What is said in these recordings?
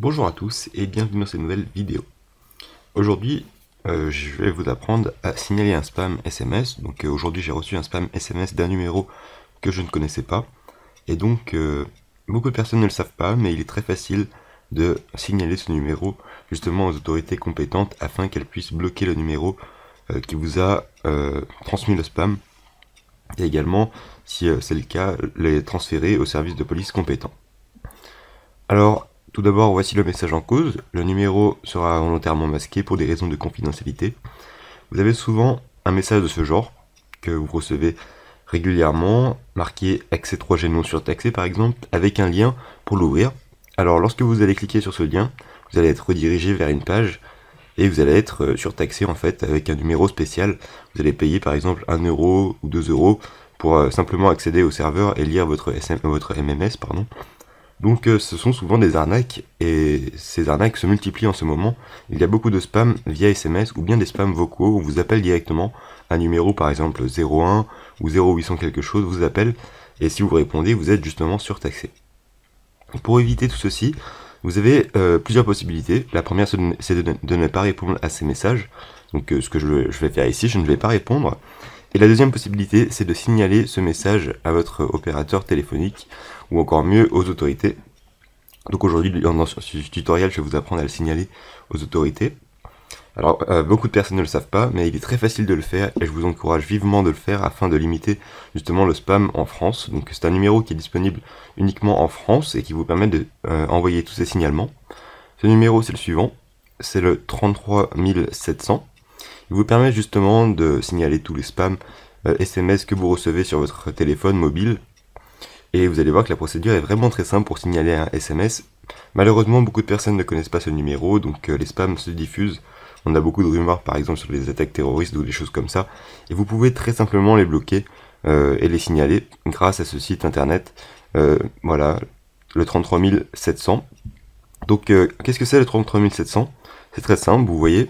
Bonjour à tous et bienvenue dans cette nouvelle vidéo. Aujourd'hui, je vais vous apprendre à signaler un spam SMS. Donc aujourd'hui, j'ai reçu un spam SMS d'un numéro que je ne connaissais pas. Et donc, beaucoup de personnes ne le savent pas, mais il est très facile de signaler ce numéro justement aux autorités compétentes afin qu'elles puissent bloquer le numéro qui vous a transmis le spam. Et également, si c'est le cas, les transférer au service de police compétent. Alors, tout d'abord, voici le message en cause. Le numéro sera volontairement masqué pour des raisons de confidentialité. Vous avez souvent un message de ce genre que vous recevez régulièrement, marqué accès 3G non surtaxé par exemple, avec un lien pour l'ouvrir. Alors, lorsque vous allez cliquer sur ce lien, vous allez être redirigé vers une page et vous allez être surtaxé en fait avec un numéro spécial. Vous allez payer par exemple 1 euro ou 2 euros pour simplement accéder au serveur et lire votre MMS, pardon. Donc ce sont souvent des arnaques, et ces arnaques se multiplient en ce moment. Il y a beaucoup de spams via SMS ou bien des spams vocaux. On vous appelle directement, un numéro par exemple 01 ou 0800 quelque chose vous appelle, et si vous répondez, vous êtes justement surtaxé. Pour éviter tout ceci, vous avez plusieurs possibilités. La première, c'est de ne pas répondre à ces messages. Donc ce que je vais faire ici, je ne vais pas répondre. Et la deuxième possibilité, c'est de signaler ce message à votre opérateur téléphonique, ou encore mieux aux autorités. Donc aujourd'hui, dans ce tutoriel, je vais vous apprendre à le signaler aux autorités. Alors, beaucoup de personnes ne le savent pas, mais il est très facile de le faire, et je vous encourage vivement de le faire afin de limiter justement le spam en France. Donc c'est un numéro qui est disponible uniquement en France, et qui vous permet de envoyer tous ces signalements. Ce numéro, c'est le suivant, c'est le 33 700. Il vous permet justement de signaler tous les spams SMS que vous recevez sur votre téléphone mobile. Et vous allez voir que la procédure est vraiment très simple pour signaler un SMS. Malheureusement, beaucoup de personnes ne connaissent pas ce numéro, donc les spams se diffusent. On a beaucoup de rumeurs par exemple sur les attaques terroristes ou des choses comme ça. Et vous pouvez très simplement les bloquer et les signaler grâce à ce site internet. Voilà, le 33 700. Donc qu'est-ce que c'est le 33 700? C'est très simple, vous voyez.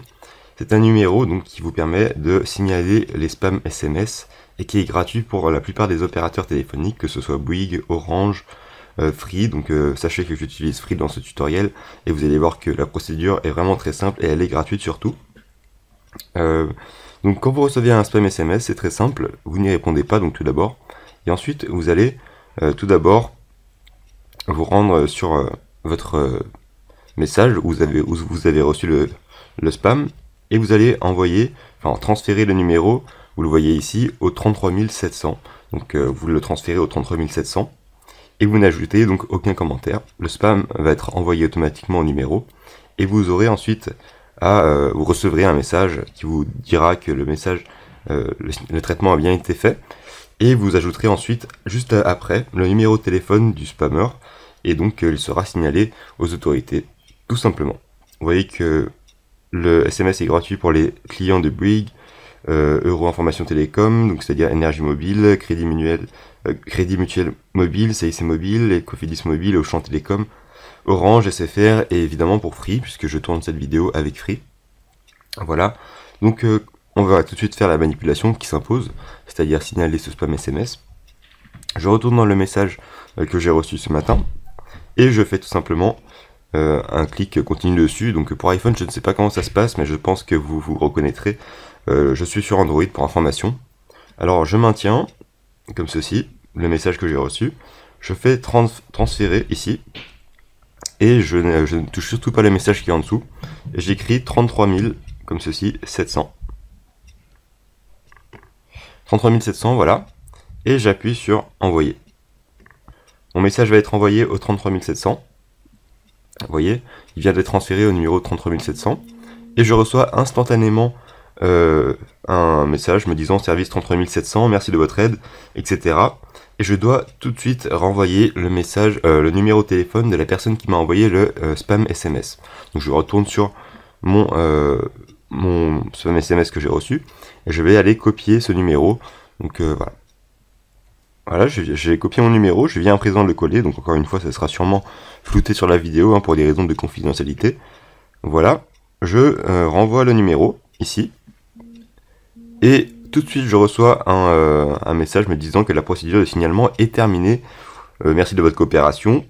C'est un numéro donc qui vous permet de signaler les spams SMS et qui est gratuit pour la plupart des opérateurs téléphoniques, que ce soit Bouygues, Orange, Free. Donc sachez que j'utilise Free dans ce tutoriel et vous allez voir que la procédure est vraiment très simple et elle est gratuite surtout. Donc quand vous recevez un spam SMS, c'est très simple, vous n'y répondez pas donc tout d'abord, et ensuite vous allez tout d'abord vous rendre sur votre message où vous avez reçu le spam, et vous allez transférer le numéro, vous le voyez ici, au 33 700. Donc vous le transférez au 33 700, et vous n'ajoutez donc aucun commentaire. Le spam va être envoyé automatiquement au numéro, et vous aurez ensuite vous recevrez un message qui vous dira que le message, le traitement a bien été fait, et vous ajouterez ensuite, juste après, le numéro de téléphone du spammer, et donc il sera signalé aux autorités, tout simplement. Vous voyez que le SMS est gratuit pour les clients de Bouygues, Euro Information Télécom, donc c'est-à-dire Énergie Mobile, Crédit Mutuel Mobile, CIC Mobile, et Cofidis Mobile, Auchan Télécom, Orange, SFR, et évidemment pour Free, puisque je tourne cette vidéo avec Free. Voilà, donc on va tout de suite faire la manipulation qui s'impose, c'est-à-dire signaler ce spam SMS. Je retourne dans le message que j'ai reçu ce matin, et je fais tout simplement un clic continu dessus. Donc pour iPhone, je ne sais pas comment ça se passe, mais je pense que vous vous reconnaîtrez. Je suis sur Android pour information. Alors je maintiens, comme ceci, le message que j'ai reçu. Je fais transférer ici, et je ne touche surtout pas le message qui est en dessous. Et j'écris 33 000, comme ceci, 700. 33 700, voilà. Et j'appuie sur envoyer. Mon message va être envoyé au 33 700. Vous voyez, il vient d'être transféré au numéro 33 700, et je reçois instantanément un message me disant service 33 700, merci de votre aide, etc. Et je dois tout de suite renvoyer le message, le numéro de téléphone de la personne qui m'a envoyé le spam SMS. Donc je retourne sur mon spam SMS que j'ai reçu, et je vais aller copier ce numéro. Donc voilà. Voilà, j'ai copié mon numéro, je viens à présent le coller, donc encore une fois, ça sera sûrement flouté sur la vidéo pour des raisons de confidentialité. Voilà, je renvoie le numéro, ici, et tout de suite je reçois un message me disant que la procédure de signalement est terminée, merci de votre coopération,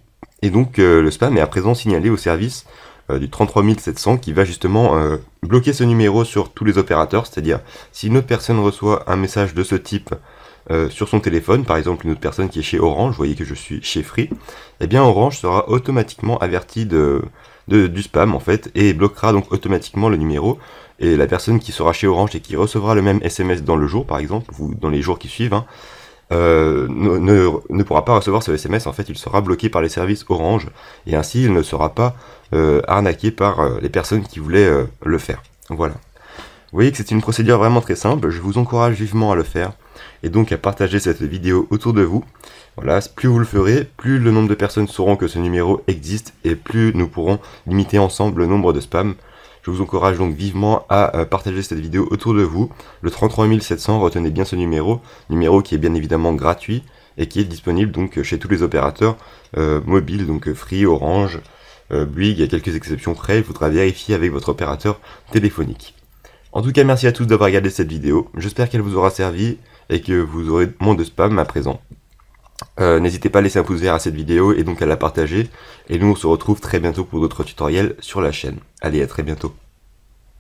Et donc le spam est à présent signalé au service du 33700 qui va justement bloquer ce numéro sur tous les opérateurs, c'est-à-dire si une autre personne reçoit un message de ce type sur son téléphone, par exemple une autre personne qui est chez Orange, vous voyez que je suis chez Free, eh bien Orange sera automatiquement averti du spam en fait et bloquera donc automatiquement le numéro, et la personne qui sera chez Orange et qui recevra le même SMS dans le jour par exemple, ou dans les jours qui suivent, hein, ne pourra pas recevoir ce SMS, en fait il sera bloqué par les services Orange, et ainsi il ne sera pas arnaqué par les personnes qui voulaient le faire. Voilà. Vous voyez que c'est une procédure vraiment très simple, je vous encourage vivement à le faire, et donc à partager cette vidéo autour de vous. Voilà, plus vous le ferez, plus le nombre de personnes sauront que ce numéro existe, et plus nous pourrons limiter ensemble le nombre de spams. Je vous encourage donc vivement à partager cette vidéo autour de vous. Le 33700, retenez bien ce numéro qui est bien évidemment gratuit, et qui est disponible donc chez tous les opérateurs mobiles, donc Free, Orange, Bouygues, il y a quelques exceptions près, il faudra vérifier avec votre opérateur téléphonique. En tout cas, merci à tous d'avoir regardé cette vidéo, j'espère qu'elle vous aura servi et que vous aurez moins de spam à présent. N'hésitez pas à laisser un pouce vert à cette vidéo et donc à la partager, et nous on se retrouve très bientôt pour d'autres tutoriels sur la chaîne. Allez, à très bientôt.